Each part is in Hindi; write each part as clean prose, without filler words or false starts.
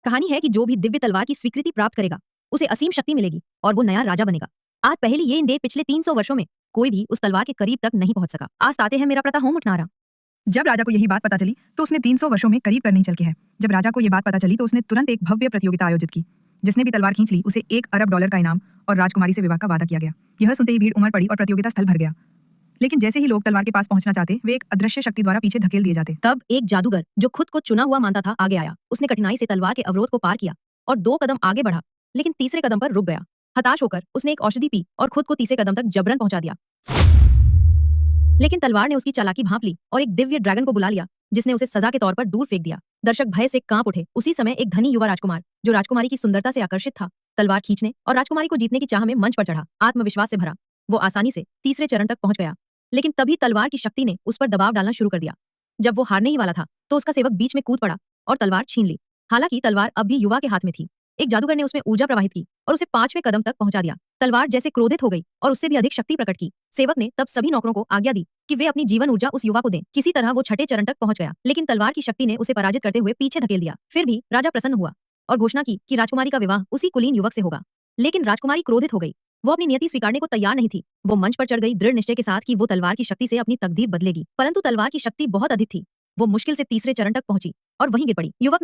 कहानी है कि जो भी दिव्य तलवार की स्वीकृति प्राप्त करेगा उसे असीम शक्ति मिलेगी और वो नया राजा बनेगा। आज पहली ये इंदे पिछले 300 वर्षों में कोई भी उस तलवार के करीब तक नहीं पहुंच सका। आज आते हैं मेरा प्रता होम उठनारा। जब राजा को यही बात पता चली तो उसने 300 वर्षों में करीब कर नहीं चल के है। जब राजा को यह बात पता चली तो उसने तुरंत एक भव्य प्रतियोगिता आयोजित की। जिसने भी तलवार खींच ली उसे $1 अरब का इनाम और राजकुमारी से विवाह का वादा किया गया। यह सुनते ही भीड़ उमड़ पड़ी और प्रतियोगिता स्थल भर गया। लेकिन जैसे ही लोग तलवार के पास पहुंचना चाहते वे एक अदृश्य शक्ति द्वारा पीछे धकेल दिए जाते। तब एक जादूगर जो खुद को चुना हुआ मानता था आगे आया। उसने कठिनाई से तलवार के अवरोध को पार किया और 2 कदम आगे बढ़ा, लेकिन तीसरे कदम पर रुक गया। हताश होकर उसने एक औषधि पी और खुद को तीसरे कदम तक जबरन पहुंचा दिया। लेकिन तलवार ने उसकी चालाकी भांप ली और एक दिव्य ड्रैगन को बुला लिया, जिसने उसे सजा के तौर पर दूर फेंक दिया। दर्शक भय से कांप उठे। उसी समय एक धनी युवा राजकुमार जो राजकुमारी की सुंदरता से आकर्षित था, तलवार खींचने और राजकुमारी को जीतने की चाह में मंच पर चढ़ा। आत्मविश्वास से भरा वो आसानी से तीसरे चरण तक पहुंच गया। लेकिन तभी तलवार की शक्ति ने उस पर दबाव डालना शुरू कर दिया। जब वो हारने ही वाला था तो उसका सेवक बीच में कूद पड़ा और तलवार छीन ली। हालांकि तलवार अब भी युवा के हाथ में थी। एक जादूगर ने उसमें ऊर्जा प्रवाहित की और उसे 5वें कदम तक पहुंचा दिया। तलवार जैसे क्रोधित हो गई और उससे भी अधिक शक्ति प्रकट की। सेवक ने तब सभी नौकरों को आज्ञा दी कि वे अपनी जीवन ऊर्जा उस युवा को दें। किसी तरह वो 6ठे चरण तक पहुंच गया, लेकिन तलवार की शक्ति ने उसे पराजित करते हुए पीछे धकेल दिया। फिर भी राजा प्रसन्न हुआ और घोषणा की कि राजकुमारी का विवाह उसी कुलीन युवक से होगा। लेकिन राजकुमारी क्रोधित हो गई। वो अपनी नियति स्वीकारने को तैयार नहीं थी। वो मंच पर चढ़ गई दृढ़ निश्चय के साथ कि वो तलवार की शक्ति से अपनी तकदीर बदलेगी। परंतु तलवार की शक्ति बहुत अधिक थी। वो मुश्किल से तीसरे चरण तक पहुंची और वहीं गिर पड़ी। युवक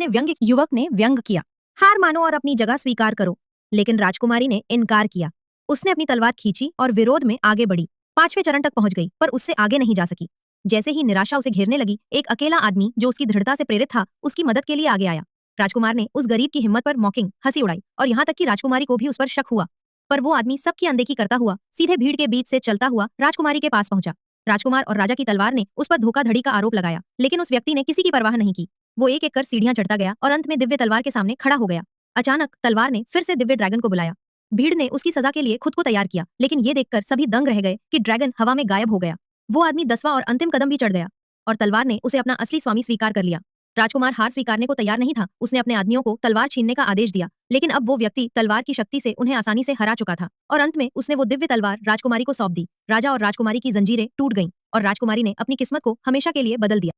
ने व्यंग किया, हार मानो और अपनी जगह स्वीकार करो। लेकिन राजकुमारी ने इनकार किया। उसने अपनी तलवार खींची और विरोध में आगे बढ़ी। 5वें चरण तक पहुंच गई, पर उससे आगे नहीं जा सकी। जैसे ही निराशा उसे घेरने लगी, एक अकेला आदमी जो उसकी दृढ़ता से प्रेरित था उसकी मदद के लिए आगे आया। राजकुमार ने उस गरीब की हिम्मत पर मॉकिंग हंसी उड़ाई और यहाँ तक कि राजकुमारी को भी उस पर शक हुआ। पर वो आदमी सबकी अनदेखी करता हुआ सीधे भीड़ के बीच से चलता हुआ राजकुमारी के पास पहुंचा। राजकुमार और राजा की तलवार ने उस पर धोखाधड़ी का आरोप लगाया, लेकिन उस व्यक्ति ने किसी की परवाह नहीं की। वो एक एक कर सीढ़ियां चढ़ता गया और अंत में दिव्य तलवार के सामने खड़ा हो गया। अचानक तलवार ने फिर से दिव्य ड्रैगन को बुलाया। भीड़ ने उसकी सजा के लिए खुद को तैयार किया, लेकिन ये देखकर सभी दंग रह गए कि ड्रैगन हवा में गायब हो गया। वो आदमी 10वां और अंतिम कदम भी चढ़ गया और तलवार ने उसे अपना असली स्वामी स्वीकार कर लिया। राजकुमार हार स्वीकारने को तैयार नहीं था। उसने अपने आदमियों को तलवार छीनने का आदेश दिया, लेकिन अब वो व्यक्ति तलवार की शक्ति से उन्हें आसानी से हरा चुका था और अंत में उसने वो दिव्य तलवार राजकुमारी को सौंप दी। राजा और राजकुमारी की जंजीरें टूट गईं और राजकुमारी ने अपनी किस्मत को हमेशा के लिए बदल दिया।